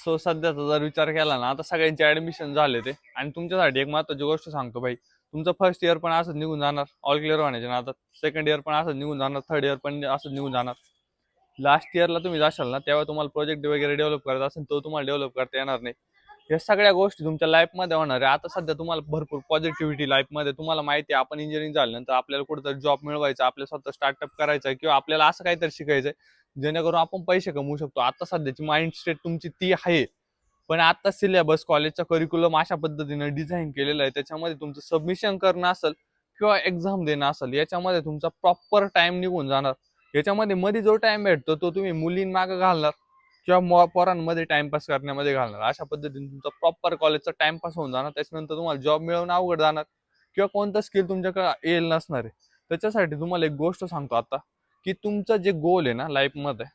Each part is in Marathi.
सो सध्याचा जर विचार केला ना, आता सगळ्यांचे ऍडमिशन झाले ते, आणि तुमच्यासाठी एक महत्त्वाची गोष्ट सांगतो भाई. तुमचं फर्स्ट इयर पण असंच निघून जाणार ऑल क्लिअर होण्याच्या नादात, सेकंड इयर पण असंच निघून जाणार, थर्ड इयर पण असंच निघून जाणार. लास्ट इयरला तुम्ही जाशाल ना, तेव्हा तुम्हाला प्रोजेक्ट वगैरे डेव्हलप करायचा असेल तो तुम्हाला डेव्हलप करता येणार नाही. या सगळ्या गोष्टी तुमच्या लाईफमध्ये होणार आहे. आता सध्या तुम्हाला भरपूर पॉझिटिव्हिटी लाईफमध्ये, तुम्हाला माहिती आहे आपण इंजिनिअरिंग झाल्यानंतर आपल्याला कुठेतरी जॉब मिळवायचा, आपल्या स्वतः स्टार्टअप करायचा, किंवा आपल्याला असं काहीतरी शिकायचंय जेणेकरून आपण पैसे कमवू शकतो. आता सध्याची माइंड स्टेट तुमची ती आहे. पण आता सिलेबस कॉलेजचा करिक्युलम अशा पद्धतीने डिझाईन केलेलं आहे, त्याच्यामध्ये तुमचं सबमिशन करणं असेल किंवा एक्झाम देणं असेल, याच्यामध्ये तुमचा प्रॉपर टाइम निघून जाणार. याच्यामध्ये मध्ये जो टाइम भेटतो तो तुम्ही मुलींमागे घालणार किंवा पोरांमध्ये टाइमपास करण्यामध्ये घालणार. अशा पद्धतीने तुमचा प्रॉपर कॉलेजचा टाइमपास होऊन जाणार. त्याच्यानंतर तुम्हाला जॉब मिळवणं अवघड जाणार किंवा कोणतं स्किल तुमच्याकडे येईल नसणार आहे. त्याच्यासाठी तुम्हाला एक गोष्ट सांगतो आता, की तुमचं जे गोल आहे ना लाईफमध्ये,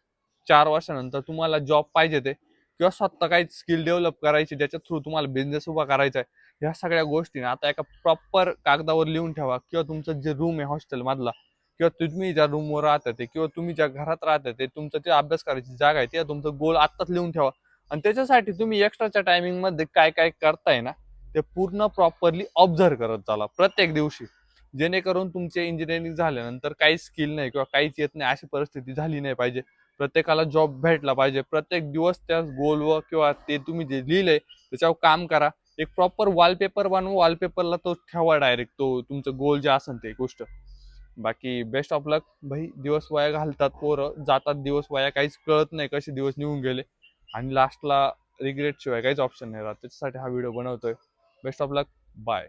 4 वर्षानंतर तुम्हाला जॉब पाहिजे ते, किंवा स्वतः काही स्किल डेव्हलप करायची ज्याच्या थ्रू तुम्हाला बिझनेस उभा करायचा आहे, ह्या सगळ्या गोष्टी ना आता एका प्रॉपर कागदावर लिहून ठेवा. किंवा तुमचं जे रूम आहे हॉस्टेल मधला, किंवा तुम्ही ज्या रूमवर राहता ते, किंवा तुम्ही ज्या घरात राहता ते, तुमचं जे अभ्यास करायची जागा आहे ते तुमचं गोल आत्ताच लिहून ठेवा. आणि त्याच्यासाठी तुम्ही एक्स्ट्राच्या टायमिंग मध्ये काय काय करताय ना, ते पूर्ण प्रॉपरली ऑब्झर्व करत चाला प्रत्येक दिवशी, जेणेकरून तुमचे इंजिनिअरिंग झाल्यानंतर काही स्किल नाही किंवा काहीच येत नाही अशी परिस्थिती झाली नाही पाहिजे. प्रत्येकाला जॉब भेटला पाहिजे. प्रत्येक दिवस त्या गोलवर किंवा ते तुम्ही जे लिहिलंय त्याच्यावर काम करा. एक प्रॉपर वॉलपेपर बनवा, वॉलपेपरला तो ठेवा डायरेक्ट, तो तुमचं गोल जे असेल ते गोष्ट. बाकी बेस्ट ऑफ लक भाई. दिवस वाया घालतात पोरं, जातात दिवस वाया, काहीच कळत नाही कसे दिवस निघून गेले, आणि लास्टला रिग्रेट शिवाय काहीच ऑप्शन नाही राहत. त्याच्यासाठी हा व्हिडिओ बनवतोय. Best of luck. बाय.